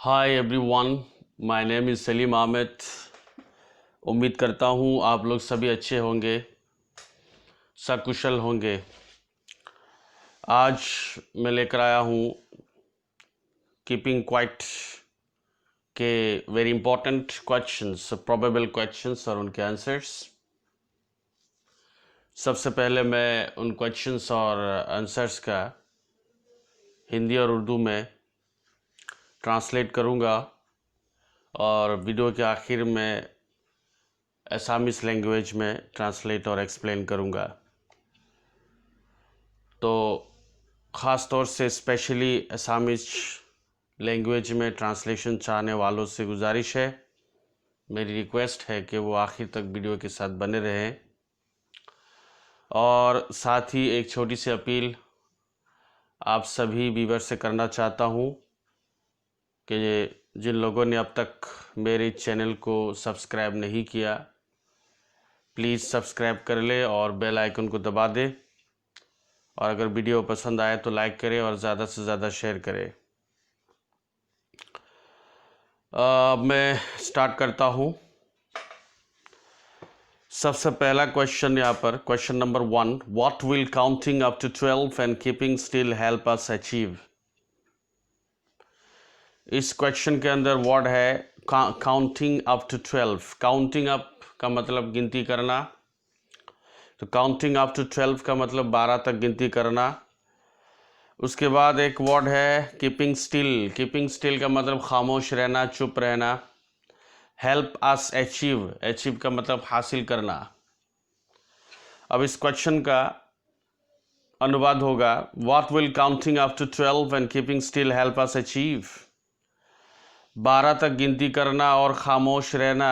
Hi everyone, my name is Salim Ahmed. उम्मीद करता हूँ आप लोग सभी अच्छे होंगे, सकुशल होंगे। आज मैं लेकर आया हूँ कीपिंग क्वाइट के very important questions, probable questions और उनके आंसर्स। सबसे पहले मैं उन क्वेश्चंस और आंसर्स का हिंदी और उर्दू में ट्रांसलेट करूँगा और वीडियो के आखिर में असामीज़ लैंग्वेज में ट्रांसलेट और एक्सप्लेन करूँगा। तो ख़ास तौर से स्पेशली असामीज़ लैंग्वेज में ट्रांसलेशन चाहने वालों से गुजारिश है, मेरी रिक्वेस्ट है कि वो आखिर तक वीडियो के साथ बने रहें। और साथ ही एक छोटी सी अपील आप सभी व्यूअर से करना चाहता हूँ कि जिन लोगों ने अब तक मेरे चैनल को सब्सक्राइब नहीं किया, प्लीज़ सब्सक्राइब कर ले और बेल आइकन को दबा दे। और अगर वीडियो पसंद आए तो लाइक करें और ज़्यादा से ज़्यादा शेयर करें। मैं स्टार्ट करता हूँ। सबसे पहला क्वेश्चन यहाँ पर, question number 1, what will counting up to 12 and keeping still help us achieve. इस क्वेश्चन के अंदर वर्ड है counting up to 12। Counting up का मतलब गिनती करना, तो काउंटिंग अप टू 12 का मतलब 12 तक गिनती करना। उसके बाद एक वर्ड है कीपिंग स्टिल। कीपिंग स्टिल का मतलब खामोश रहना, चुप रहना। हेल्प अस अचीव, अचीव का मतलब हासिल करना। अब इस क्वेश्चन का अनुवाद होगा, what will counting up to 12 and keeping still help us achieve. 12 तक गिनती करना और खामोश रहना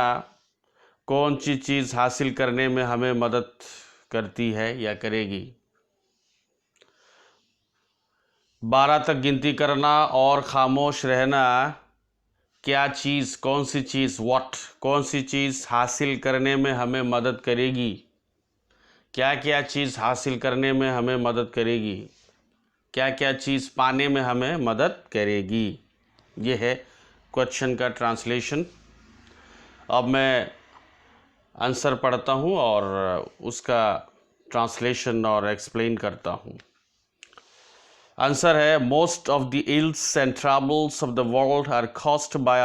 कौन सी चीज़ हासिल करने में हमें मदद करती है या करेगी। 12 तक गिनती करना और ख़ामोश रहना क्या चीज़, कौन सी चीज़, व्हाट, कौन सी चीज़ हासिल करने में हमें मदद करेगी। क्या क्या चीज़ हासिल करने में हमें मदद करेगी, क्या क्या चीज़ पाने में हमें मदद करेगी। ये है क्वेश्चन का ट्रांसलेशन। अब मैं आंसर पढ़ता हूँ और उसका ट्रांसलेशन और एक्सप्लेन करता हूँ। आंसर है, most of the ills and troubles of the world are caused by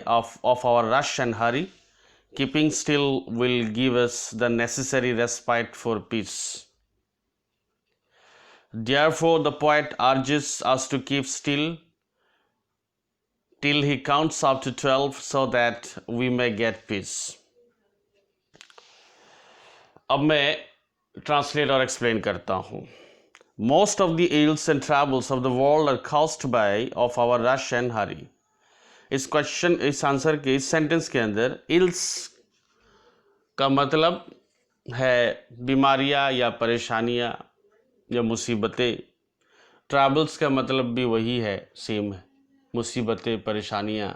our rush and hurry. Keeping still will give us the necessary respite for peace. Therefore, the poet urges us to keep still till he counts up to 12 so that we may get peace. अब मैं translate और explain करता हूँ। Most of the ills and troubles of the world are caused by of our rush and hurry. इस answer के, इस sentence के अंदर इल्स का मतलब है बीमारियां या परेशानियां या मुसीबतें। ट्रबल्स का मतलब भी वही है, सेम है, मुसीबतें, परेशानियां,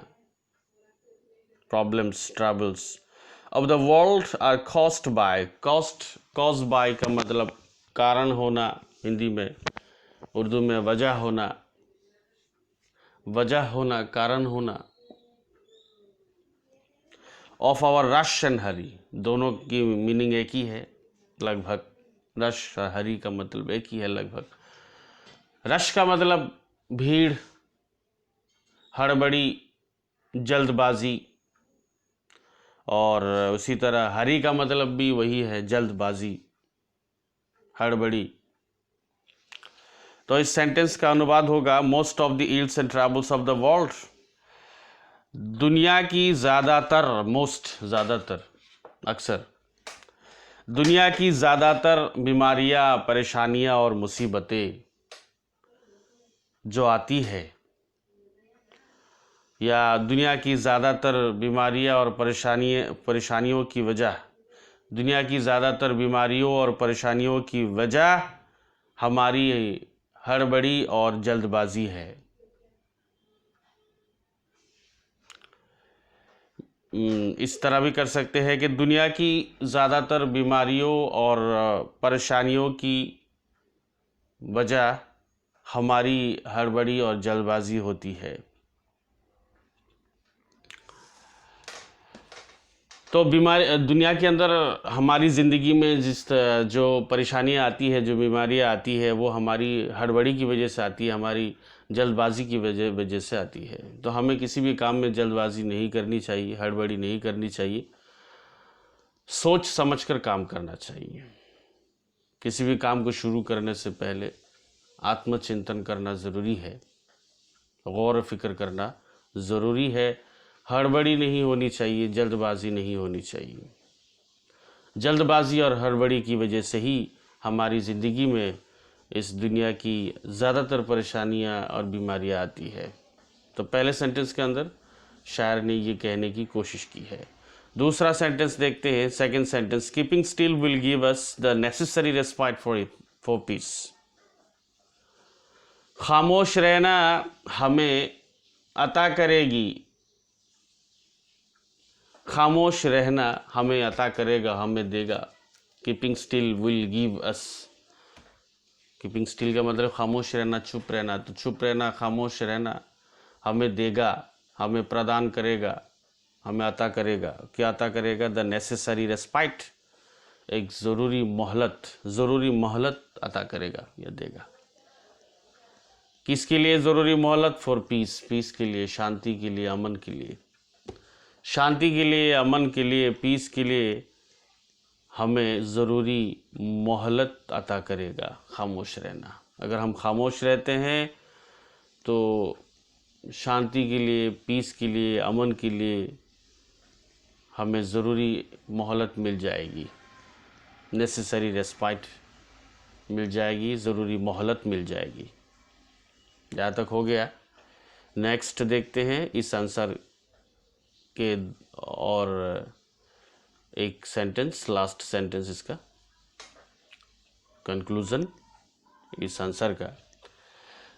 प्रॉब्लम्स, ट्रबल्स। अब the world are caused by, cause by का मतलब कारण होना हिंदी में, उर्दू में वजह होना, कारण होना। ऑफ आवर रश एंड हरी, दोनों की मीनिंग एक ही है लगभग। रश और हरी का मतलब एक ही है लगभग। रश का मतलब भीड़, हड़बड़ी, जल्दबाजी, और उसी तरह हरी का मतलब भी वही है, जल्दबाजी, हड़बड़ी। तो इस सेंटेंस का अनुवाद होगा, most of the ills and troubles of the world, दुनिया की ज़्यादातर, मोस्ट ज़्यादातर, अक्सर, दुनिया की ज़्यादातर बीमारियां, परेशानियां और मुसीबतें जो आती है, या दुनिया की ज़्यादातर बीमारियां और परेशानियों की वजह, दुनिया की ज़्यादातर बीमारियों और परेशानियों की वजह हमारी हड़बड़ी और जल्दबाजी है। इस तरह भी कर सकते हैं कि दुनिया की ज़्यादातर बीमारियों और परेशानियों की वजह हमारी हड़बड़ी और जल्दबाजी होती है। तो बीमारी दुनिया के अंदर हमारी ज़िंदगी में जो परेशानियाँ आती है, जो बीमारियाँ आती है, वो हमारी हड़बड़ी की वजह से आती है, हमारी जल्दबाजी की वजह से आती है। तो हमें किसी भी काम में जल्दबाजी नहीं करनी चाहिए, हड़बड़ी नहीं करनी चाहिए, सोच समझकर काम करना चाहिए। किसी भी काम को शुरू करने से पहले आत्मचिंतन करना ज़रूरी है, गौर फिक्र करना ज़रूरी है। हड़बड़ी नहीं होनी चाहिए, जल्दबाजी नहीं होनी चाहिए। जल्दबाजी और हड़बड़ी की वजह से ही हमारी ज़िंदगी में इस दुनिया की ज़्यादातर परेशानियां और बीमारियां आती है। तो पहले सेंटेंस के अंदर शायर ने ये कहने की कोशिश की है। दूसरा सेंटेंस देखते हैं, second sentence, keeping still will give us the necessary respite for piece. खामोश रहना हमें अता करेगी, खामोश रहना हमें अता करेगा, हमें देगा। Keeping still will give us, keeping still का मतलब खामोश रहना, चुप रहना। तो चुप रहना, खामोश रहना हमें देगा, हमें प्रदान करेगा, हमें अता करेगा। क्या अता करेगा? द नेसेसरी रेस्पाइट, एक ज़रूरी मोहलत अता करेगा या देगा। किसके लिए ज़रूरी मोहलत? फॉर पीस, पीस के लिए, शांति के लिए, अमन के लिए। शांति के लिए, अमन के लिए, पीस के लिए हमें ज़रूरी मोहलत अता करेगा खामोश रहना। अगर हम खामोश रहते हैं तो शांति के लिए, पीस के लिए, अमन के लिए हमें ज़रूरी मोहलत मिल जाएगी, नेसेसरी रेस्पाइट मिल जाएगी, ज़रूरी मोहलत मिल जाएगी। जहाँ तक हो गया। नेक्स्ट देखते हैं इस आंसर के और एक सेंटेंस, लास्ट सेंटेंस इसका, कंक्लूजन इस आंसर का।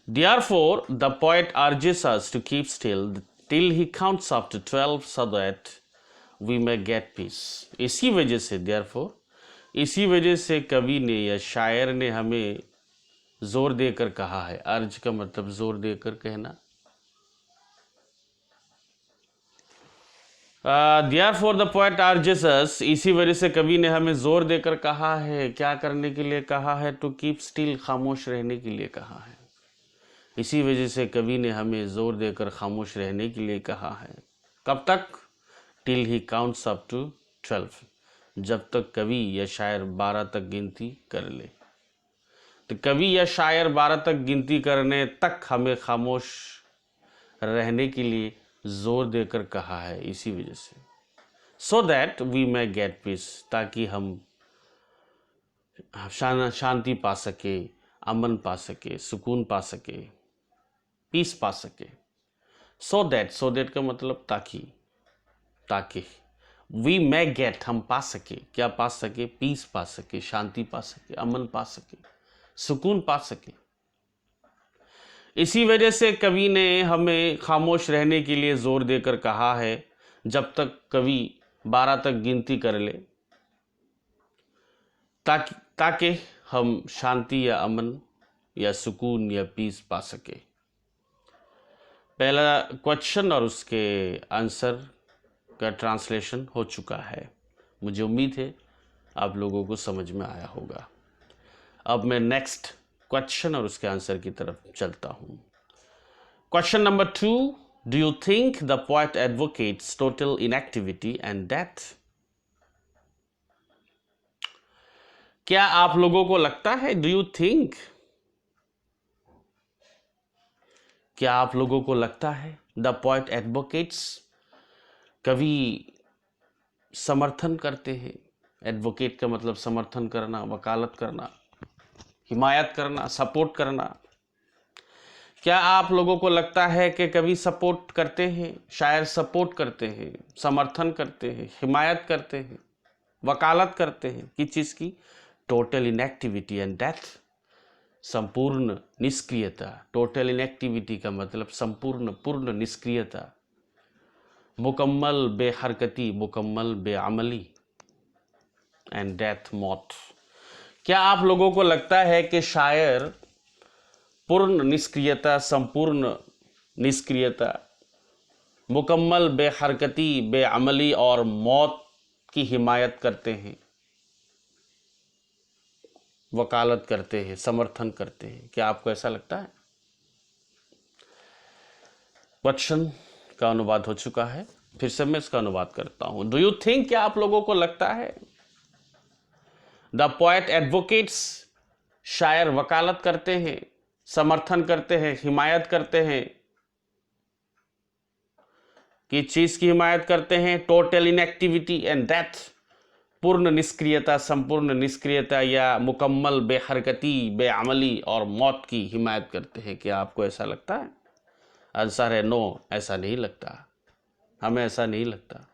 Therefore, the poet urges us to keep still till he counts up to 12 so that we may get peace. इसी वजह से therefore, इसी वजह से कवि ने या शायर ने हमें जोर देकर कहा है। अर्ज का मतलब जोर देकर कहना। Therefore the poet urges us, इसी वजह से कवि ने हमें जोर देकर कहा है। क्या करने के लिए कहा है? To keep still, खामोश रहने के लिए कहा है। इसी वजह से कवि ने हमें जोर देकर खामोश रहने के लिए कहा है। कब तक? Till he counts up to 12, जब तक कवि या शायर 12 तक गिनती कर ले। तो कवि या शायर 12 तक गिनती करने तक हमें खामोश रहने के लिए जोर देकर कहा है। इसी वजह से, so that we may get peace, ताकि हम शांति पा सके, अमन पा सके, सुकून पा सके, पीस पा सके। सो दैट का मतलब ताकि वी मे गेट, हम पा सके। क्या पा सके? पीस पा सके, शांति पा सके, अमन पा सके, सुकून पा सके। इसी वजह से कवि ने हमें खामोश रहने के लिए जोर देकर कहा है, जब तक कवि 12 तक गिनती कर ले, ताकि हम शांति या अमन या सुकून या पीस पा सके। पहला क्वेश्चन और उसके आंसर का ट्रांसलेशन हो चुका है। मुझे उम्मीद है आप लोगों को समझ में आया होगा। अब मैं नेक्स्ट क्वेश्चन और उसके आंसर की तरफ चलता हूं। Question number 2, do you think the poet advocates total inactivity and death? क्या आप लोगों को लगता है, डू यू थिंक, क्या आप लोगों को लगता है, द पोएट एडवोकेट्स, कवि समर्थन करते हैं। एडवोकेट का मतलब समर्थन करना, वकालत करना, हिमायत करना, सपोर्ट करना। क्या आप लोगों को लगता है कि कवि सपोर्ट करते हैं, शायर सपोर्ट करते हैं, समर्थन करते हैं, हिमायत करते हैं, वकालत करते हैं? किस चीज़ की? टोटल इनएक्टिविटी एंड डेथ, संपूर्ण निष्क्रियता। टोटल इनएक्टिविटी का मतलब पूर्ण निष्क्रियता, मुकम्मल बेहरकती, मुकम्मल बेअमली, एंड डेथ, मौत। क्या आप लोगों को लगता है कि शायर पूर्ण निष्क्रियता, संपूर्ण निष्क्रियता, मुकम्मल बेहरकती, बेअमली और मौत की हिमायत करते हैं, वकालत करते हैं, समर्थन करते हैं। क्या आपको ऐसा लगता है? क्वेश्चन का अनुवाद हो चुका है, फिर से मैं इसका अनुवाद करता हूं। डू यू थिंक, क्या आप लोगों को लगता है, द पोएट एडवोकेट्स, शायर वकालत करते हैं, समर्थन करते हैं, हिमायत करते हैं, किस चीज की हिमायत करते हैं? टोटल इनएक्टिविटी एंड डेथ, पूर्ण निष्क्रियता, संपूर्ण निष्क्रियता या मुकम्मल बेहरकती, बेअमली और मौत की हिमायत करते हैं। क्या आपको ऐसा लगता है? आंसर है नो, ऐसा नहीं लगता, हमें ऐसा नहीं लगता।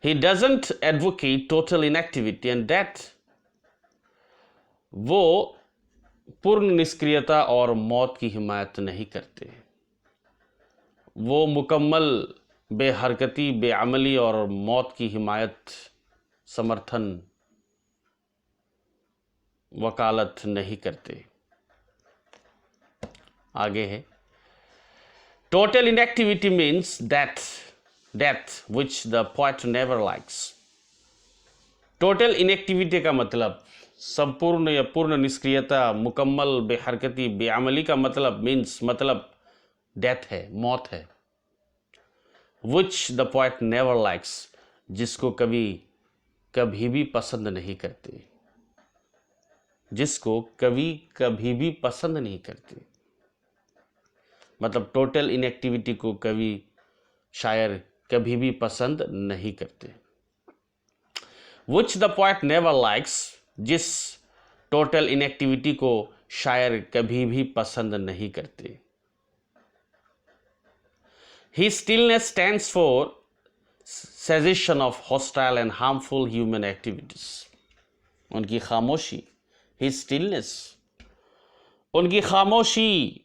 He doesn't advocate total inactivity and death. वो पूर्ण निष्क्रियता और मौत की हिमायत नहीं करते। वो मुकम्मल बेहरकती, बेअमली और मौत की हिमायत, समर्थन, वकालत नहीं करते। आगे है, total inactivity means death which the poet never likes. Total inactivity का मतलब संपूर्ण या पूर्ण निष्क्रियता, मुकम्मल बेहरकती, बेअमली का मतलब मतलब डेथ है, मौत है। Which the poet never likes, जिसको कभी भी पसंद नहीं करते, जिसको कभी भी पसंद नहीं करते। मतलब टोटल इनएक्टिविटी को शायर कभी भी पसंद नहीं करते। Which the poet never likes, जिस टोटल इनएक्टिविटी को शायर कभी भी पसंद नहीं करते। His stillness stands for cessation of hostile and harmful human activities. उनकी खामोशी, his stillness, उनकी खामोशी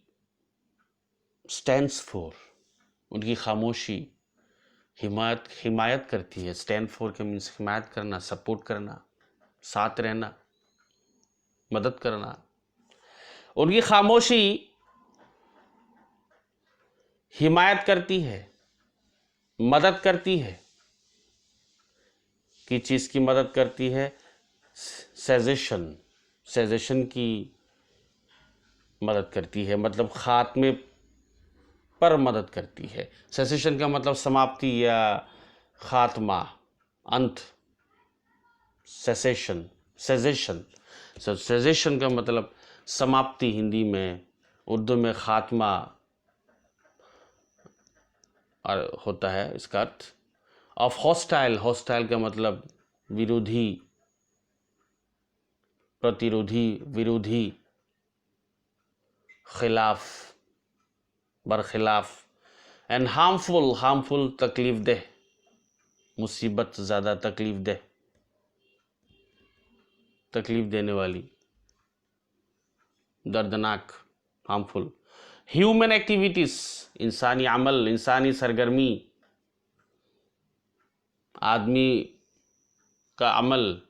stands for, उनकी खामोशी हिमायत करती है। स्टैंड फॉर के मीन्स हिमायत करना, सपोर्ट करना, साथ रहना, मदद करना। उनकी खामोशी हिमायत करती है, मदद करती है। किस चीज़ की मदद करती है? सेजेशन की मदद करती है, मतलब खात्मे पर मदद करती है। सेसेशन का मतलब समाप्ति या खात्मा, अंत। सेजेशन का मतलब समाप्ति हिंदी में, उर्दू में खात्मा होता है इसका अर्थ। ऑफ हॉस्टाइल का मतलब विरोधी, प्रतिरोधी, विरोधी, खिलाफ, बरखिलाफ। एंड हार्मफुल तकलीफ दे, मुसीबत, ज़्यादा तकलीफ देने वाली, दर्दनाक, हार्मफुल। ह्यूमन एक्टिविटीज, इंसानी अमल, इंसानी सरगर्मी, आदमी का अमल,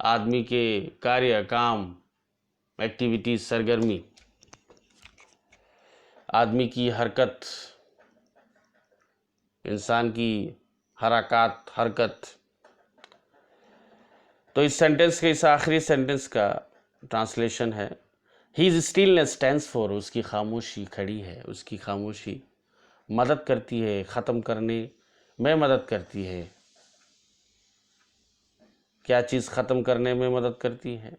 आदमी के कार्य, काम, एक्टिविटीज, सरगर्मी, आदमी की हरकत, इंसान की हरकत। तो इस सेंटेंस के, इस आखिरी सेंटेंस का ट्रांसलेशन है, His stillness stands for, उसकी खामोशी खड़ी है, उसकी खामोशी मदद करती है, ख़त्म करने में मदद करती है। क्या चीज़ ख़त्म करने में मदद करती है?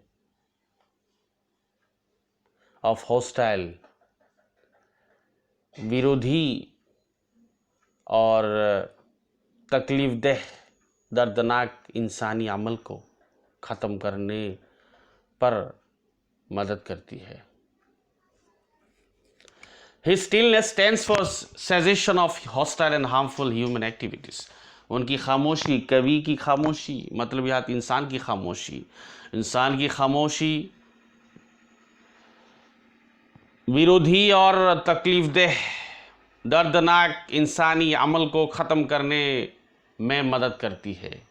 ऑफ हॉस्टाइल, विरोधी और तकलीफदेह, दर्दनाक इंसानी अमल को ख़त्म करने पर मदद करती है। His stillness stands for cessation of hostile and harmful human activities. उनकी खामोशी, कवि की खामोशी, मतलब यहाँ इंसान की खामोशी, इंसान की खामोशी विरोधी और तकलीफदेह, दर्दनाक इंसानी अमल को ख़त्म करने में मदद करती है।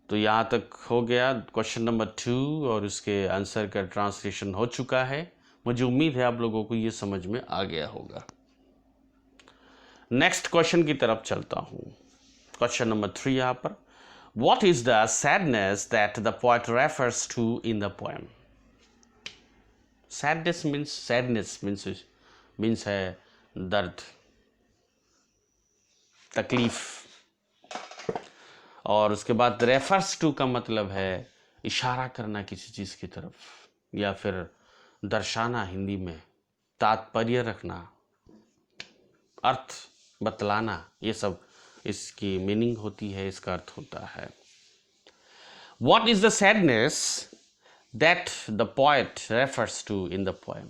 तो यहाँ तक हो गया क्वेश्चन नंबर 2 और उसके आंसर का ट्रांसलेशन हो चुका है। मुझे उम्मीद है आप लोगों को ये समझ में आ गया होगा। नेक्स्ट क्वेश्चन की तरफ चलता हूँ। क्वेश्चन नंबर 3 यहाँ पर, what is the sadness that the poet refers to in the poem. Sadness means है दर्द, तकलीफ, और उसके बाद रेफर्स टू का मतलब है इशारा करना किसी चीज़ की तरफ, या फिर दर्शाना, हिंदी में तात्पर्य रखना, अर्थ बतलाना, ये सब इसकी मीनिंग होती है, इसका अर्थ होता है। What is the sadness that the poet refers to in the poem.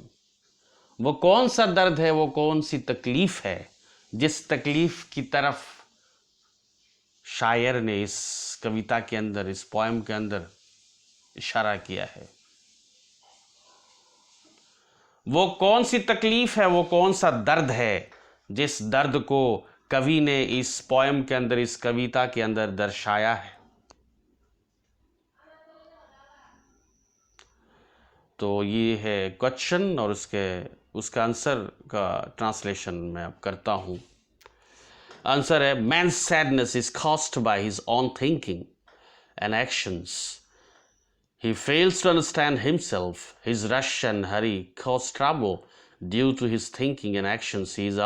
वो कौन सा दर्द है, वो कौन सी तकलीफ है जिस तकलीफ की तरफ शायर ने इस कविता के अंदर, इस पोएम के अंदर इशारा किया है। वो कौन सी तकलीफ है, वो कौन सा दर्द है जिस दर्द को कवि ने इस पोएम के अंदर, इस कविता के अंदर दर्शाया है। तो ये है क्वेश्चन, और उसका आंसर का ट्रांसलेशन मैं अब करता हूं। आंसर है, man sadness is caused by his own thinking and actions. He fails to understand himself. His rush and hurry cause trouble due to his thinking and actions. He is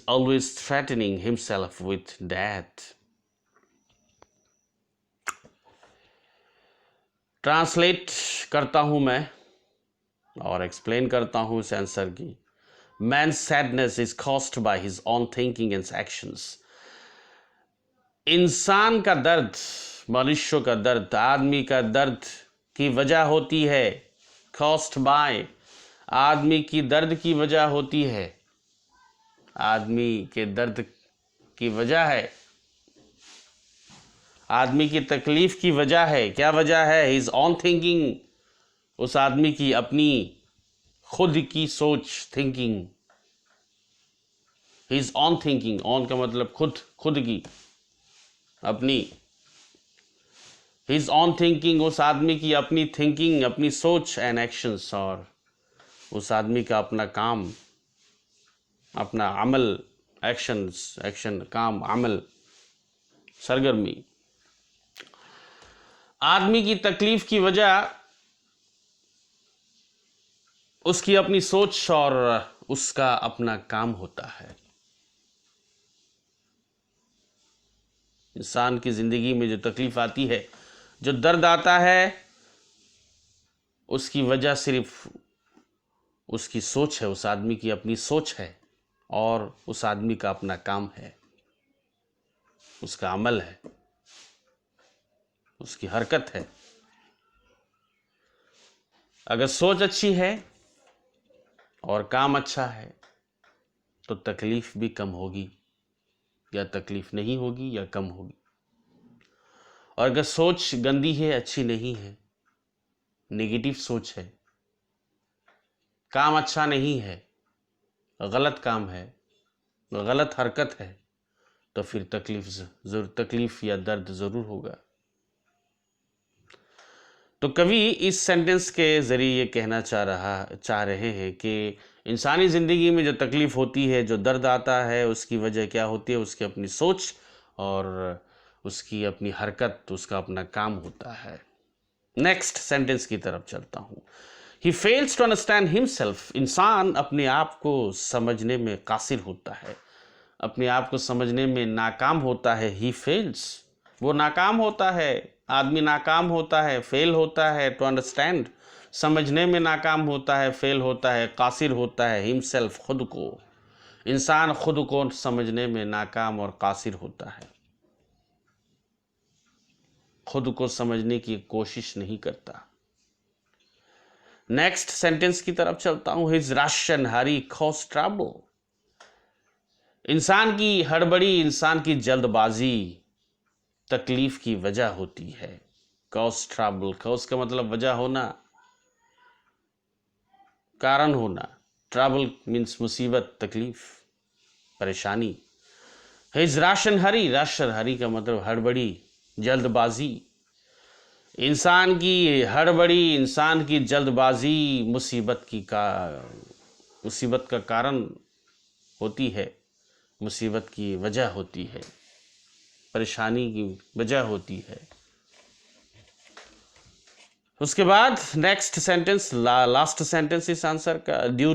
always threatening himself with death. Translate करता हूं मैं और explain करता हूं इस answer की। Man's sadness is caused by his own thinking and actions. इंसान का दर्द, मनुष्य का दर्द, आदमी का दर्द की वजह होती है, कॉस्ड बाय, आदमी की दर्द की वजह होती है, आदमी के दर्द की वजह है, आदमी की तकलीफ की वजह है। क्या वजह है? हिज ऑन थिंकिंग, उस आदमी की अपनी खुद की सोच, thinking, his on thinking, on का मतलब खुद की, अपनी, हिज ऑन थिंकिंग, उस आदमी की अपनी थिंकिंग, अपनी सोच, एंड एक्शंस, और उस आदमी का अपना काम, अपना अमल, एक्शन, काम, अमल, सरगर्मी। आदमी की तकलीफ की वजह उसकी अपनी सोच और उसका अपना काम होता है। इंसान की जिंदगी में जो तकलीफ आती है, जो दर्द आता है, उसकी वजह सिर्फ उसकी सोच है, उस आदमी की अपनी सोच है, और उस आदमी का अपना काम है, उसका अमल है, उसकी हरकत है। अगर सोच अच्छी है और काम अच्छा है तो तकलीफ भी कम होगी, या तकलीफ नहीं होगी, या कम होगी। और अगर सोच गंदी है, अच्छी नहीं है, नेगेटिव सोच है, काम अच्छा नहीं है, गलत काम है, गलत हरकत है, तो फिर तकलीफ या दर्द जरूर होगा। तो कवि इस सेंटेंस के जरिए ये कहना चाह रहे हैं कि इंसानी ज़िंदगी में जो तकलीफ़ होती है, जो दर्द आता है, उसकी वजह क्या होती है? उसकी अपनी सोच और उसकी अपनी हरकत, उसका अपना काम होता है। नेक्स्ट सेंटेंस की तरफ चलता हूँ। He fails to understand himself. इंसान अपने आप को समझने में कासिर होता है, अपने आप को समझने में नाकाम होता है। ही फेल्स, वो नाकाम होता है, आदमी नाकाम होता है, फेल होता है। टू अंडरस्टैंड, समझने में नाकाम होता है, फेल होता है, कासिर होता है। हिमसेल्फ, खुद को, इंसान खुद को समझने में नाकाम और कासिर होता है, खुद को समझने की कोशिश नहीं करता। नेक्स्ट सेंटेंस की तरफ चलता हूं। His rush and Hari cause trouble. इंसान की हड़बड़ी, इंसान की जल्दबाजी तकलीफ की वजह होती है। कॉज ट्रबल, कॉज का मतलब वजह होना, कारण होना। ट्रबल मीन्स मुसीबत, तकलीफ, परेशानी। His rush and Hari, rush और हरी का मतलब हड़बड़ी, जल्दबाजी। इंसान की हड़बड़ी, इंसान की जल्दबाजी मुसीबत की मुसीबत का कारण होती है, मुसीबत की वजह होती है, परेशानी की वजह होती है। उसके बाद नेक्स्ट सेंटेंस, लास्ट सेंटेंस इस आंसर का, due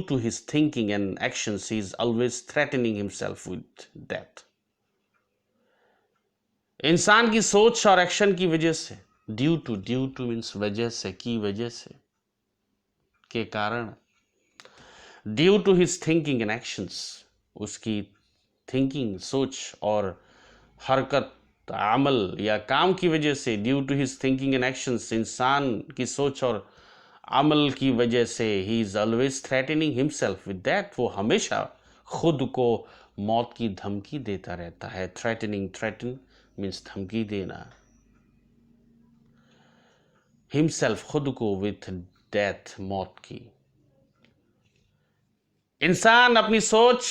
to his thinking and actions he is always threatening himself with death. इंसान की सोच और एक्शन की वजह से, ड्यू टू मीन्स वजह से, की वजह से, के कारण, due to his thinking and actions, उसकी थिंकिंग, सोच और हरकत, अमल या काम की वजह से, due to his thinking and actions, इंसान की सोच और अमल की वजह से, he is always threatening himself with that, वो हमेशा खुद को मौत की धमकी देता रहता है। थ्रेटन मीन्स धमकी देना, हिमसेल्फ खुद को, विथ डेथ मौत की। इंसान अपनी सोच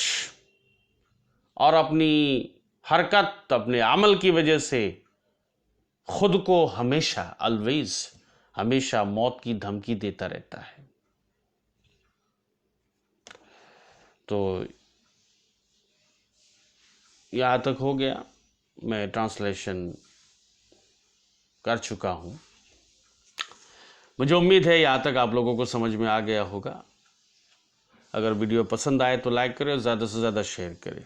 और अपनी हरकत, अपने अमल की वजह से खुद को हमेशा, ऑलवेज, हमेशा मौत की धमकी देता रहता है। तो यहाँ तक हो गया, मैं ट्रांसलेशन कर चुका हूँ। मुझे उम्मीद है यहाँ तक आप लोगों को समझ में आ गया होगा। अगर वीडियो पसंद आए तो लाइक करें और ज़्यादा से ज़्यादा शेयर करें।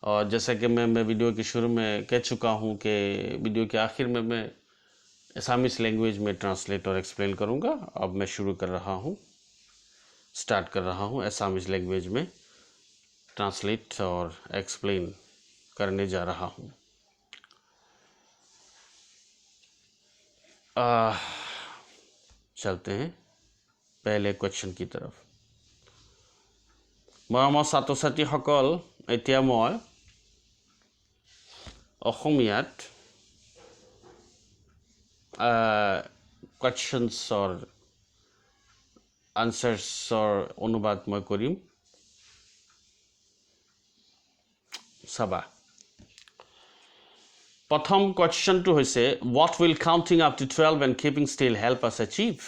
और जैसा कि मैं वीडियो के शुरू में कह चुका हूँ कि वीडियो के आखिर में मैं असामीज लैंग्वेज में ट्रांसलेट और एक्सप्लेन करूँगा। अब मैं शुरू कर रहा हूँ, स्टार्ट कर रहा हूँ, असामीज लैंग्वेज में ट्रांसलेट और एक्सप्लेन करने जा रहा हूँ। चलते हैं पहले क्वेश्चन की तरफ। মৰমৰ ছাত্ৰ ছাত্ৰীসকল, এতিয়া মই অসমীয়াত কুৱেশ্যনছৰ আনচাৰ্ছৰ অনুবাদ মই কৰিম। চাবা, প্ৰথম কুৱেশ্যনটো হৈছে, what will counting up to 12 and keeping still help us achieve?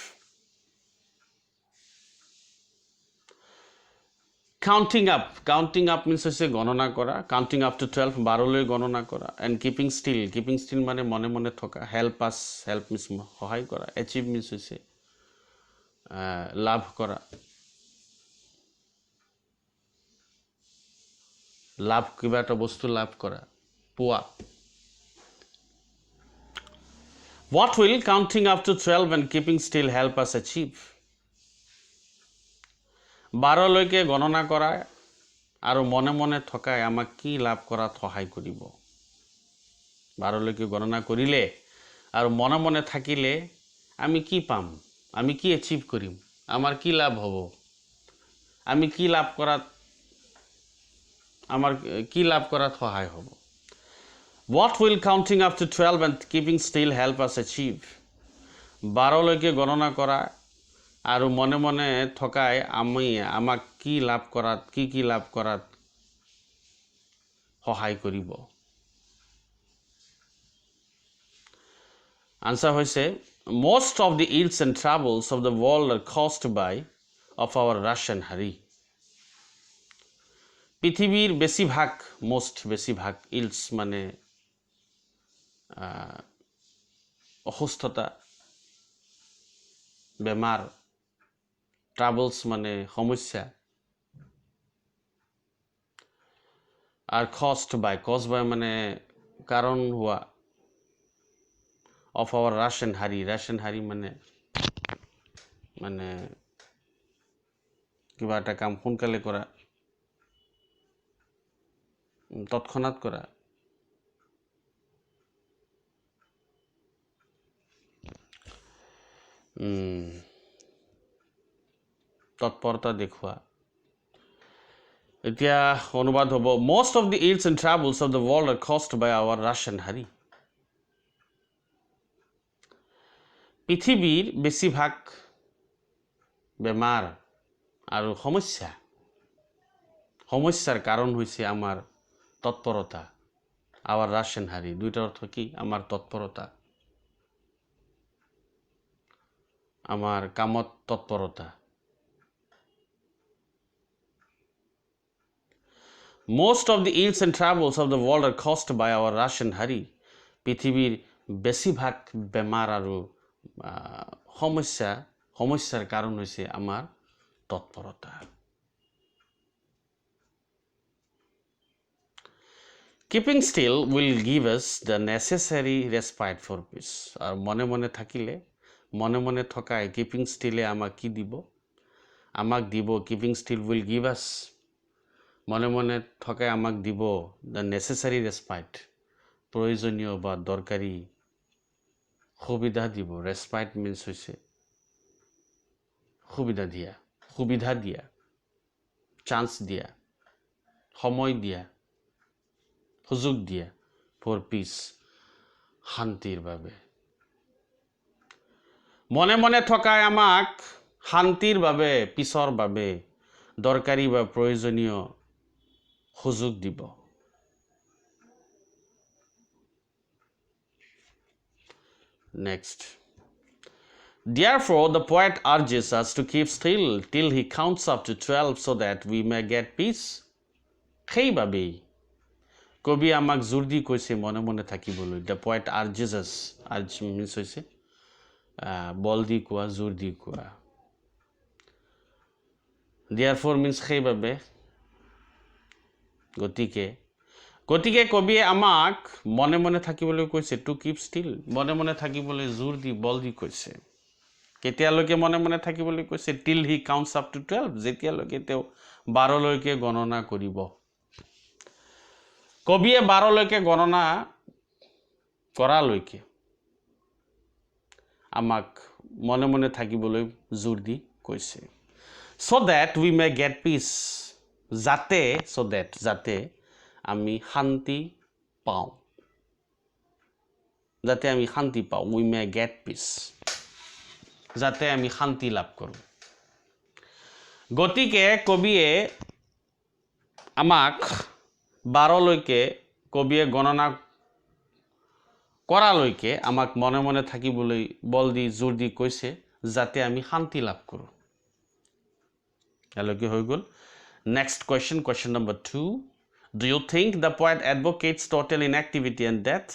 Counting up means হৈছে গণনা কৰা। কাউণ্টিং আপ টু 12, 12লৈ গণনা কৰা। এণ্ড কিপিং ষ্টিল মানে মনে মনে থকা। হেল্প মিনছ সহায় কৰা। এচিভ মিনছ হৈছে লাভ কৰা, কিবা এটা বস্তু লাভ কৰা, পোৱা। What will counting up to 12 and keeping still help us achieve? 12লৈকে গণনা কৰা আৰু মনে মনে থকাই আমাক কি লাভ কৰাত সহায় কৰিব? 12লৈকে গণনা কৰিলে আৰু মনে মনে থাকিলে আমি কি পাম? আমি কি এচিভ কৰিম? আমাৰ কি লাভ হ'ব? আমি কি লাভ কৰাত, আমাৰ কি লাভ কৰাত সহায় হ'ব? What will counting up to 12 and keeping still help us achieve? 12লৈকে গণনা কৰা আৰু মনে মনে থকাই আমাক কি লাভ কৰাত সহায় কৰিব? আনসাৰ হৈছে, most of the ills and troubles of the world are caused by of our rush and hurry. পৃথিৱীৰ বেছিভাগ ইলছ মানে অসুস্থতা, বেমাৰ, ট্ৰাবলছ মানে সমস্যা, আৰু কজ বাই মানে কাৰণ হোৱা, of our rush and hurry মানে কিবা এটা কাম সোনকালে কৰা, তৎক্ষণাৎ কৰা। তৎপৰতা দেখুওৱা। এতিয়া অনুবাদ হ'ব, most of the ills and troubles of the world are caused by our rush and hurry. পৃথিৱীৰ বেছিভাগ বেমাৰ আৰু সমস্যাৰ কাৰণ হৈছে আমাৰ তৎপৰতা। our rush and hurry, দুইটাৰ অৰ্থ কি? আমাৰ তৎপৰতা, আমাৰ কামত তৎপৰতা। Most of the ills and troubles of the world are caused by our rush and hurry. পৃথিৱীৰ বেছিভাগ বেমাৰ আৰু সমস্যাৰ কাৰণ হৈছে আমাৰ তৎপৰতা। Keeping still will give us the necessary respite for peace. আৰু মনে থাকিলে, মনে থকাই keeping still আমাক কি দিব? আমাক দিব, keeping still will give us, মনে থকাই আমাক দিব the necessary respite, প্ৰয়োজনীয় বা দৰকাৰী সুবিধা দিব। Respite means হৈছে সুবিধা দিয়া, চান্স দিয়া, সময় দিয়া, সুযোগ দিয়া for peace, শান্তিৰ বাবে। মনে থকাই আমাক শান্তিৰ বাবে, পিছৰ বাবে দৰকাৰী বা প্ৰয়োজনীয় সুযোগ দিব। Next. Therefore, the poet urges us to keep still till he counts up to 12 so that we may get peace. সেইবাবেই কবি আমাক জোৰ দি কৈছে মনে থাকিবলৈ। The poet urges us. Urge means হৈছে বল দি কোৱা, জোৰ দি কোৱা। Therefore means সেইবাবে, গতিকে কবিয়ে আমাক মনে থাকিবলৈ কৈছে, টু কিপ ষ্টিল, মনে থাকিবলৈ জোৰ দি বল দি কৈছে। কেতিয়ালৈকে মনে থাকিবলৈ কৈছে? টিল হি কাউণ্টছ আপ টু 12, যেতিয়ালৈকে তেওঁ 12লৈকে গণনা কৰিব। কবিয়ে 12লৈকে গণনা কৰালৈকে আমাক মনে থাকিবলৈ জোৰ দি কৈছে। So that we may get peace, যাতে আমি শান্তি পাওঁ, we may get peace, যাতে আমি শান্তি লাভ কৰোঁ। গতিকে কবিয়ে আমাক 12লৈকে কবিয়ে গণনা কৰালৈকে আমাক মনে থাকিবলৈ বল দি জোৰ দি কৈছে, যাতে আমি শান্তি লাভ কৰোঁ। এলৈকে হৈ গ'ল। Next question, question number 2. Do you think the poet advocates total inactivity and death?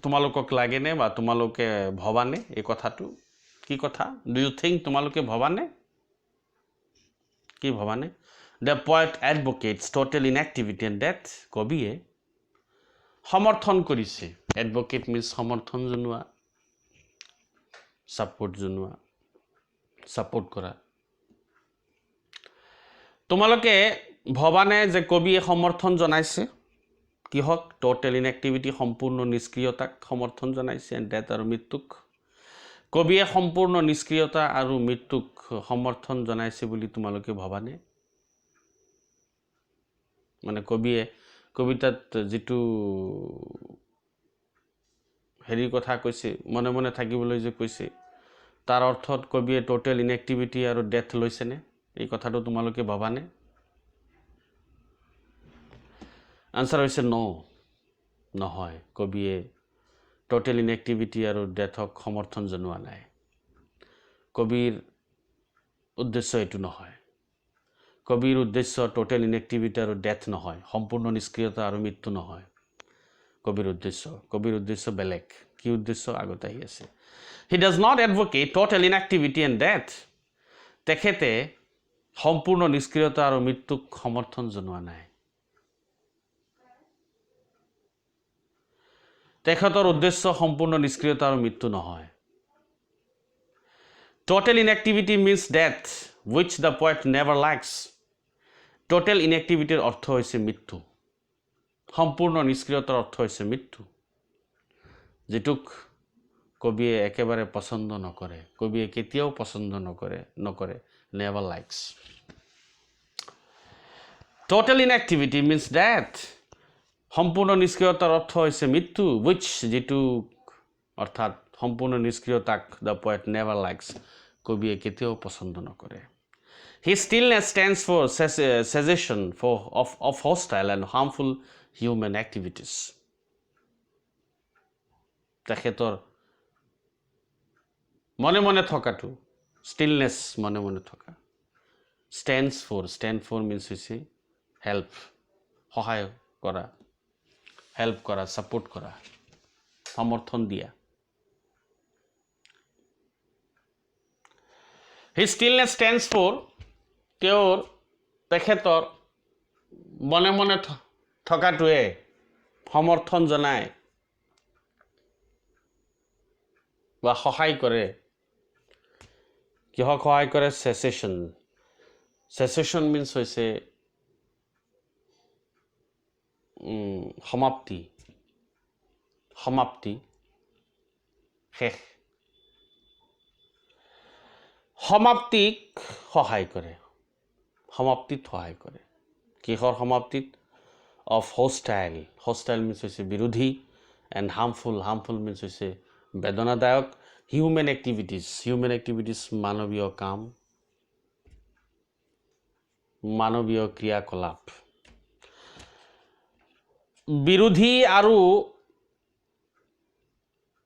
তোমালোকক লাগেনে বা তোমালোকে ভবানে এই কথাটো? কি কথা? Do you think, তোমালোকে ভবানে? কি ভবানে? The poet advocates total inactivity and death. কবিয়ে সমৰ্থন কৰিছে। Advocate means সমৰ্থন জনোৱা, ছাপোৰ্ট কৰা। তোমালোকে ভবানে যে কবিয়ে সমৰ্থন জনাইছে কিহক? টোটেল ইনএক্টিভিটি, সম্পূৰ্ণ নিষ্ক্ৰিয়তাক সমৰ্থন জনাইছে, এণ্ড ডেথ আৰু মৃত্যুক। কবিয়ে সম্পূৰ্ণ নিষ্ক্ৰিয়তা আৰু মৃত্যুক সমৰ্থন জনাইছে বুলি তোমালোকে ভবানে? মানে কবিয়ে কবিতাত যিটো হেৰি কথা কৈছে, মনে থাকিবলৈ যে কৈছে, তাৰ অৰ্থত কবিয়ে টোটেল ইনএক্টিভিটি আৰু ডেথ লৈছেনে? এই কথাটো তোমালোকে ভবানে? আনসাৰ হৈছে নহয়। কবিয়ে টোটেল ইনএক্টিভিটি আৰু ডেথক সমৰ্থন জনোৱা নাই। কবিৰ উদ্দেশ্য এইটো নহয়। কবিৰ উদ্দেশ্য টোটেল ইনএক্টিভিটি আৰু ডেথ নহয়, সম্পূৰ্ণ নিষ্ক্ৰিয়তা আৰু মৃত্যু নহয়। কবিৰ উদ্দেশ্য বেলেগ। কি উদ্দেশ্য? আগতে আহি আছে। He does not advocate total inactivity and death. তেখেতে সম্পূৰ্ণ নিষ্ক্ৰিয়তা আৰু মৃত্যুক সমৰ্থন জনোৱা নাই। তেখেতৰ উদ্দেশ্য সম্পূৰ্ণ নিষ্ক্ৰিয়তা আৰু মৃত্যু নহয়। Total inactivity means death, which the poet never likes. Total inactivity অৰ্থ হৈছে মৃত্যু। সম্পূৰ্ণ নিষ্ক্ৰিয়তাৰ অৰ্থ হৈছে মৃত্যু, যিটোক কবিয়ে একেবাৰে পছন্দ নকৰে। কবিয়ে কেতিয়াও পছন্দ নকৰে, never likes. Total inactivity means death. সম্পূৰ্ণ নিষ্ক্ৰিয়তাৰ অৰ্থ হৈছে মৃত্যু, which যিটো অৰ্থাৎ সম্পূৰ্ণ নিষ্ক্ৰিয়তাক the poet never likes, কবিয়ে কেতিয়াও পছন্দ নকৰে। His stillness stands for cessation of hostile and harmful human activities. তেখেতৰ মনে থকাটো, stillness মনে থকা, stand for means হৈছে help, সহায় কৰা, help কৰা, support কৰা, সমৰ্থন দিয়া। His stillness stands for তেখেতৰ মনে মনে থকাটোৱে সমৰ্থন জনায় বা সহায় কৰে। কিহক সহায় কৰে? cessation means হৈছে সমাপ্তি, শেষ। সমাপ্তিক সহায় কৰে, সমাপ্তিত সহায় কৰে। কিহৰ সমাপ্তিত? of hostile means হৈছে বিৰোধী, and harmful means হৈছে বেদনাদায়ক। human activities মানৱীয় কাম, মানৱীয় ক্ৰিয়াকলাপ। বিৰোধী আৰু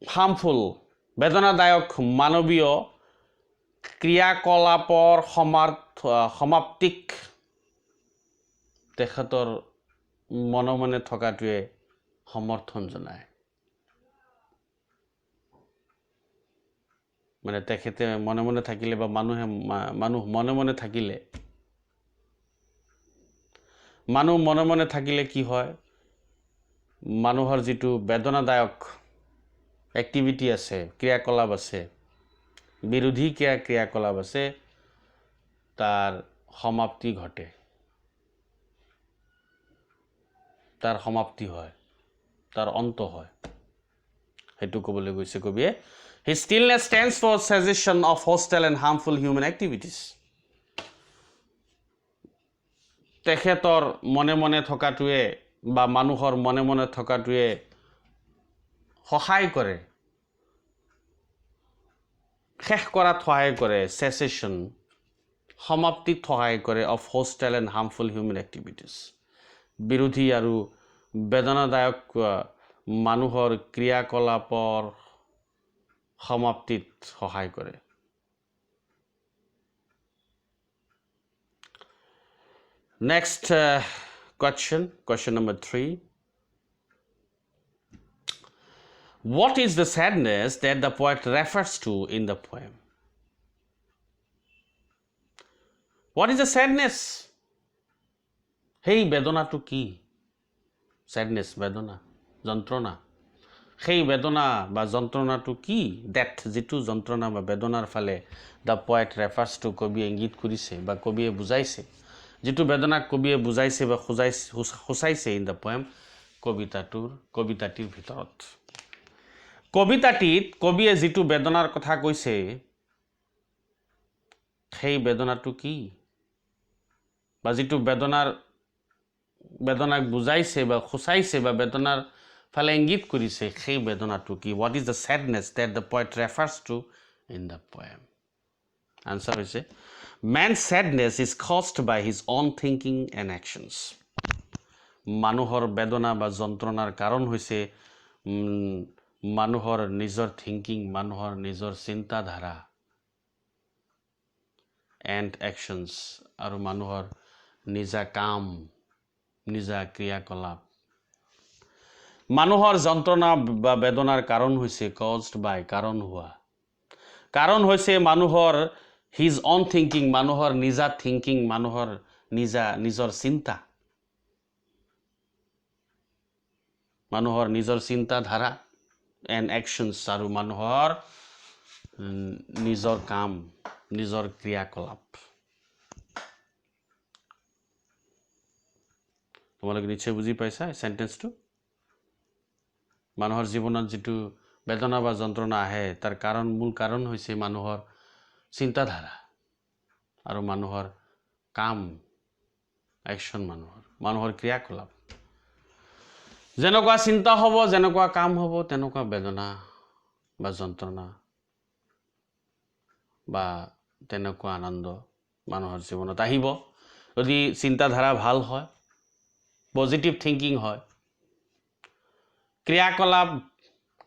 harmful বেদনাদায়ক মানৱীয় ক্ৰিয়াকলাপৰ সমাপ্তিক তেখেতৰ মনে মনে থকাটোৱে সমৰ্থন জনায়। মানে তেখেতে মনে মনে থাকিলে বা মানুহ মনে মনে থাকিলে, কি হয়? মানুহৰ যিটো বেদনাদায়ক এক্টিভিটি আছে, ক্ৰিয়াকলাপ আছে, বিৰোধী ক্ৰিয়াকলাপ আছে, তাৰ সমাপ্তি ঘটে, তাৰ সমাপ্তি হয়, তাৰ অন্ত হয়। সেইটো ক'বলৈ গৈছে কবিয়ে। His stillness stands for cessation of hostile and harmful human activities. তেখেতৰ মনে মনে থকাটোৱে বা মানুহৰ মনে মনে থকাটোৱে সহায় কৰে, শেষ কৰাত সহায় কৰে, cessation সমাপ্তিত সহায় কৰে of hostile and harmful human activities, বিৰোধী আৰু বেদনাদায়ক মানুহৰ ক্ৰিয়াকলাপৰ সমাপ্তিত সহায় কৰে। Next question number 3. What is the sadness that the poet refers to in the poem? What is the sadness? Hey বেদনাটো কি? Sadness বেদনা, যন্ত্ৰণা। সেই বেদনা বা যন্ত্ৰণাটো কি? That যিটো যন্ত্ৰণা বা বেদনাৰ ফালে the poet refers to কবিয়ে ইংগিত কৰিছে বা কবিয়ে বুজাইছে, যিটো বেদনাক কবিয়ে বুজাইছে বা সূচাইছে in the poem, কবিতাটিৰ ভিতৰত। কবিতাটিত কবিয়ে যিটো বেদনাৰ কথা কৈছে, সেই বেদনাটো কি? বা যিটো বেদনাক বুজাইছে বা সূচাইছে বা বেদনাৰ ফালে ইংগিত কৰিছে, সেই বেদনাটো কি? What is the sadness that the poet refers to in the poem? Answer হৈছে man's sadness is caused by his own thinking and actions. মানুহৰ বেদনা বা যন্ত্ৰণাৰ কাৰণ হৈছে মানুহৰ নিজৰ থিংকিং, মানুহৰ নিজৰ চিন্তাধাৰা and actions, আৰু মানুহৰ নিজা কাম, নিজা ক্ৰিয়াকলাপ। মানুহৰ যন্ত্ৰণা বা বেদনাৰ কাৰণ হৈছে caused by কাৰণ হোৱা। কাৰণ হৈছে মানুহৰ his own thinking, মানুহৰ নিজা থিংকিং, মানুহৰ নিজৰ চিন্তা, মানুহৰ নিজৰ চিন্তাধাৰা and actions, আৰু মানুহৰ নিজৰ কাম, নিজৰ ক্ৰিয়াকলাপ। তোমালোকে নিশ্চয় বুজি পাইছা সেন্টেন্সটো? মানুহৰ জীৱনত যিটো বেদনা বা যন্ত্ৰণা আহে, তাৰ মূল কাৰণ হৈছে মানুহৰ চিন্তাধাৰা আৰু মানুহৰ কাম, একশ্যন, মানুহৰ ক্ৰিয়াকলাপ। যেনেকুৱা চিন্তা হ'ব, যেনেকুৱা কাম হ'ব, তেনেকুৱা বেদনা বা যন্ত্ৰণা বা তেনেকুৱা আনন্দ মানুহৰ জীৱনত আহিব। যদি চিন্তাধাৰা ভাল হয়, পজিটিভ থিংকিং হয়, ক্ৰিয়াকলাপ,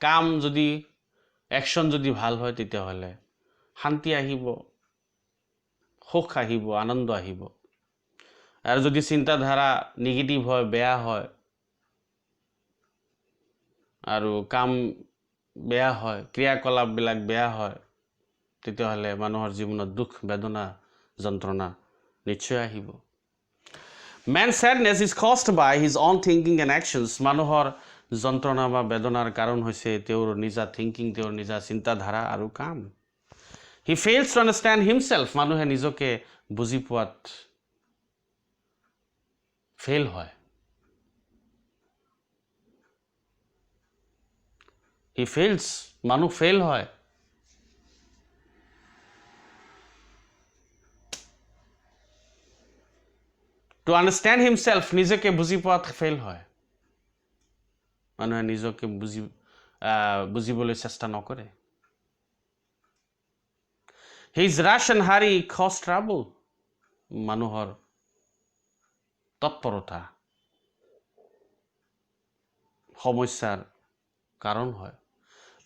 কাম যদি, একশ্যন যদি ভাল হয়, তেতিয়াহ'লে শান্তি আহিব, সুখ আহিব, আনন্দ আহিব। আৰু যদি চিন্তাধাৰা নিগেটিভ হয়, বেয়া হয়, আৰু কাম বেয়া হয়, ক্ৰিয়াকলাপবিলাক বেয়া হয়, তেতিয়াহ'লে মানুহৰ জীৱনত দুখ, বেদনা, যন্ত্ৰণা নিশ্চয় আহিব। Man's sadness is caused by his own thinking and actions. মানুহৰ যন্ত্ৰণা বা বেদনাৰ কাৰণ হৈছে তেওঁৰ নিজা থিংকিং, তেওঁৰ নিজা চিন্তাধাৰা আৰু কাম। He fails to understand himself. মানুহে নিজকে বুজি পোৱাত ফেইল হয়। He fails. মানুহ ফেইল হয়। To understand himself, নিজকে বুজি পোৱাত ফেইল হয়। মানুহে নিজকে বুজিবলৈ চেষ্টা নকৰে। His rush and hurry cause trouble. মানুহৰ তৎপৰতা সমস্যাৰ কাৰণ হয়।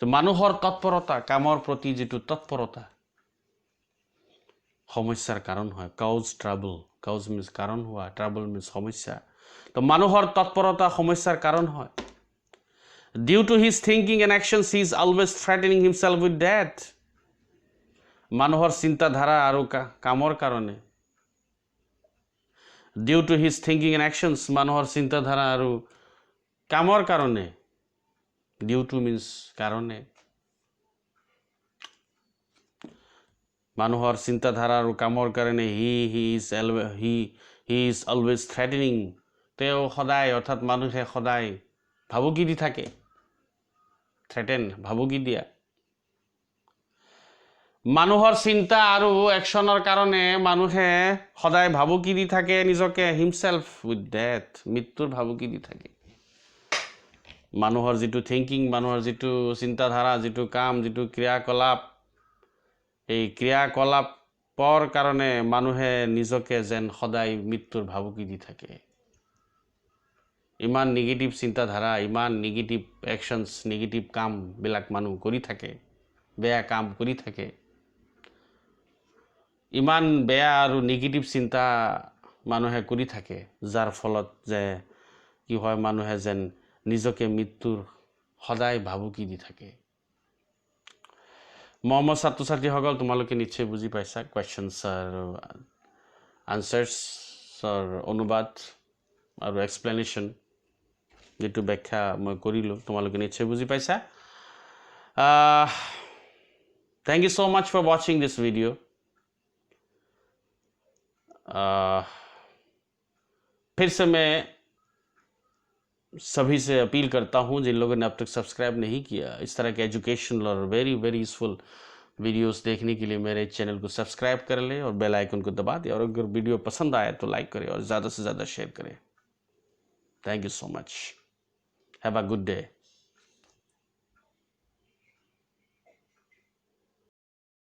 তো মানুহৰ তৎপৰতা, কামৰ প্ৰতি যিটো তৎপৰতা সমস্যাৰ কাৰণ হয়। Cause trouble. Cause means কাৰণ হোৱা, trouble means সমস্যা। তো মানুহৰ তৎপৰতা সমস্যাৰ কাৰণ হয়। Due to his thinking and actions, he is always threatening himself with death. মানুহৰ চিন্তাধাৰা আৰু কামৰ কাৰণে। Due to his thinking and actions, মানুহৰ চিন্তাধাৰা আৰু কামৰ কাৰণে। Due to means কাৰণে। মানুহৰ চিন্তাধাৰা আৰু কামৰ কাৰণে he is always threatening. তেওঁ সদায়, অৰ্থাৎ মানুহে সদায় ভাবুকি দি থাকে। থ্ৰেটেন, ভাবুকি দিয়া। মানুহৰ চিন্তা আৰু একশ্যনৰ কাৰণে মানুহে সদায় ভাবুকি দি থাকে নিজকে হিমছেল্ফ উইথ ডেথ, মৃত্যুৰ ভাবুকি দি থাকে। মানুহৰ যিটো থিংকিং, মানুহৰ যিটো চিন্তাধাৰা, যিটো কাম, যিটো ক্ৰিয়াকলাপ, এই ক্ৰিয়াকলাপৰ কাৰণে মানুহে নিজকে যেন সদায় মৃত্যুৰ ভাবুকি দি থাকে। ইমান নিগেটিভ চিন্তাধাৰা, ইমান নিগেটিভ একশ্যনছ, নিগেটিভ কামবিলাক মানুহ কৰি থাকে, বেয়া কাম কৰি থাকে। ইমান বেয়া আৰু নিগেটিভ চিন্তা মানুহে কৰি থাকে, যাৰ ফলত যে কি হয়, মানুহে যেন নিজকে মৃত্যুৰ সদায় ভাবুকি দি থাকে। মৰমৰ ছাত্ৰ ছাত্ৰীসকল, তোমালোকে নিশ্চয় বুজি পাইছা কুৱেশ্যনছ আৰু আনচাৰ্ছৰ অনুবাদ আৰু এক্সপ্লেনেশ্যন, যিটো ব্যাখ্যা মই কৰিলোঁ, তোমালোকে নিশ্চয় বুজি পাইছা। Thank you so much for watching this video. फिर से मैं सभी से अपील करता हूँ, जिन लोगों ने अब तक सब्सक्राइब नहीं किया, इस तरह के एजुकेशनल और वेरी वेरी यूजफुल वीडियोस देखने के लिए मेरे चैनल को सब्सक्राइब कर ले और बेल आइकन को दबा दें, और अगर वीडियो पसंद आए तो लाइक करें और ज़्यादा से ज़्यादा शेयर करें। Thank you so much. Have a good day.